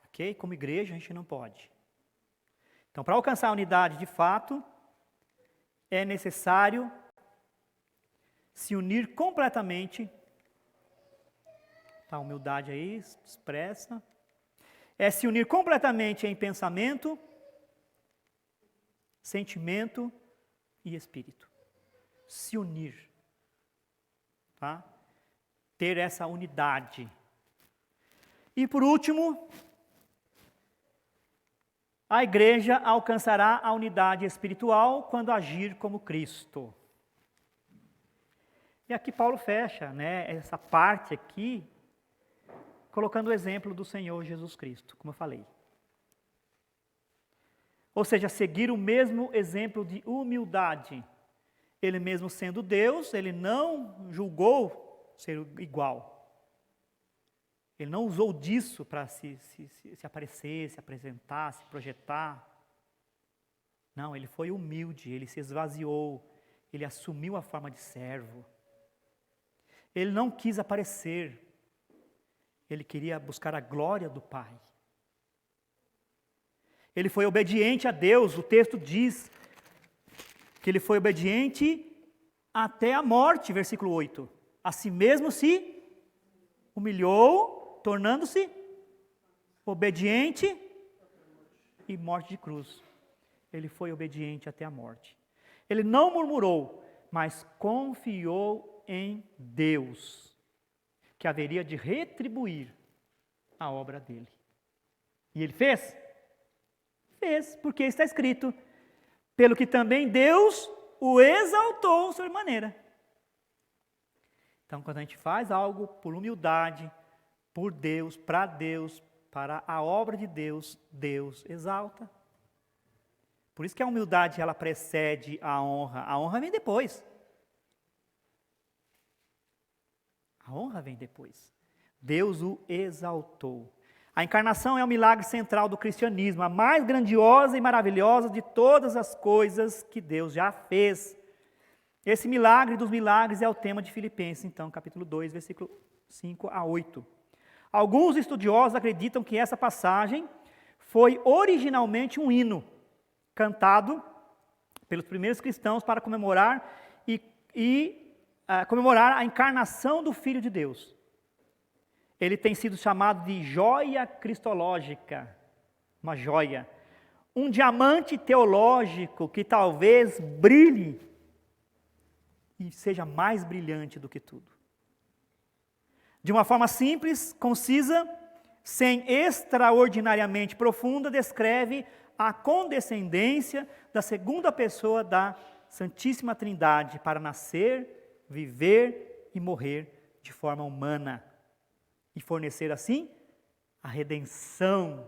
Ok? Como igreja a gente não pode. Então, para alcançar a unidade de fato, é necessário se unir completamente. A humildade aí expressa. É se unir completamente em pensamento, sentimento e espírito. Se unir. Tá? Ter essa unidade. E por último, a igreja alcançará a unidade espiritual quando agir como Cristo. E aqui Paulo fecha, né, essa parte aqui, colocando o exemplo do Senhor Jesus Cristo, como eu falei. Ou seja, seguir o mesmo exemplo de humildade. Ele mesmo sendo Deus, ele não julgou ser igual. Ele não usou disso para se aparecer, se apresentar, se projetar. Não, ele foi humilde, ele se esvaziou, ele assumiu a forma de servo. Ele não quis aparecer. Ele queria buscar a glória do Pai. Ele foi obediente a Deus. O texto diz que ele foi obediente até a morte, versículo 8. A si mesmo se humilhou, tornando-se obediente e morte de cruz. Ele foi obediente até a morte. Ele não murmurou, mas confiou em Deus, que haveria de retribuir a obra dele. E ele fez? Fez, porque está escrito, pelo que também Deus o exaltou sobremaneira. Então, quando a gente faz algo por humildade, por Deus, para a obra de Deus, Deus exalta. Por isso que a humildade, ela precede a honra vem depois. A honra vem depois. Deus o exaltou. A encarnação é o milagre central do cristianismo, a mais grandiosa e maravilhosa de todas as coisas que Deus já fez. Esse milagre dos milagres é o tema de Filipenses, então, capítulo 2, versículo 5 a 8. Alguns estudiosos acreditam que essa passagem foi originalmente um hino cantado pelos primeiros cristãos para comemorar comemorar a encarnação do Filho de Deus. Ele tem sido chamado de joia cristológica, uma joia, um diamante teológico que talvez brilhe e seja mais brilhante do que tudo. De uma forma simples, concisa, sem extraordinariamente profunda, descreve a condescendência da segunda pessoa da Santíssima Trindade para nascer, viver e morrer de forma humana e fornecer assim a redenção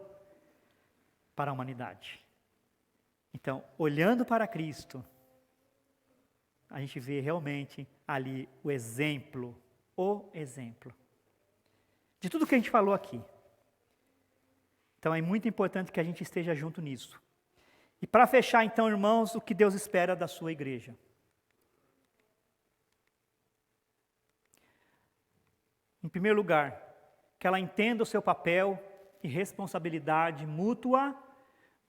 para a humanidade. Então, olhando para Cristo, a gente vê realmente ali o exemplo de tudo que a gente falou aqui. Então é muito importante que a gente esteja junto nisso. E para fechar então, irmãos, o que Deus espera da sua igreja. Em primeiro lugar, que ela entenda o seu papel e responsabilidade mútua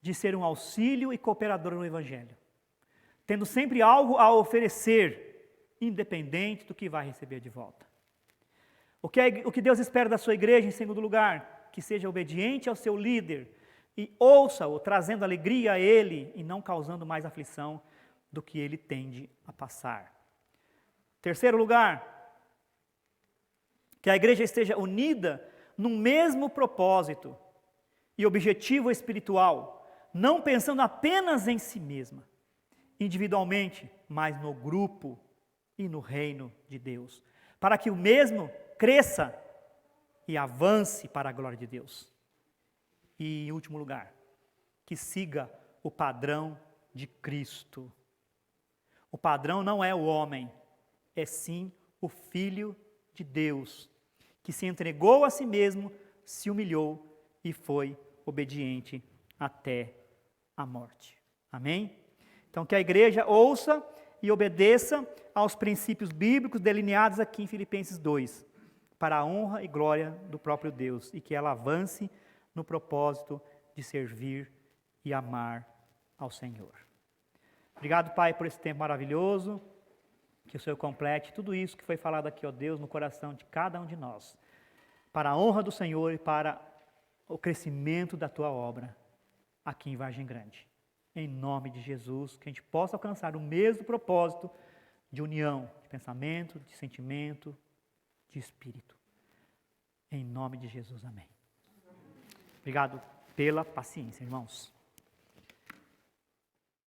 de ser um auxílio e cooperador no Evangelho, tendo sempre algo a oferecer, independente do que vai receber de volta. O que Deus espera da sua igreja, em segundo lugar, que seja obediente ao seu líder e ouça-o, trazendo alegria a ele e não causando mais aflição do que ele tende a passar. Terceiro lugar, que a igreja esteja unida num mesmo propósito e objetivo espiritual, não pensando apenas em si mesma, individualmente, mas no grupo e no reino de Deus, para que o mesmo cresça e avance para a glória de Deus. E, em último lugar, que siga o padrão de Cristo. O padrão não é o homem, é sim o Filho de Deus, que se entregou a si mesmo, se humilhou e foi obediente até a morte. Amém? Então, que a igreja ouça e obedeça aos princípios bíblicos delineados aqui em Filipenses 2, para a honra e glória do próprio Deus, e que ela avance no propósito de servir e amar ao Senhor. Obrigado, Pai, por esse tempo maravilhoso, que o Senhor complete tudo isso que foi falado aqui, ó Deus, no coração de cada um de nós, para a honra do Senhor e para o crescimento da Tua obra aqui em Vargem Grande. Em nome de Jesus, que a gente possa alcançar o mesmo propósito de união, de pensamento, de sentimento, de espírito. Em nome de Jesus, amém. Obrigado pela paciência, irmãos.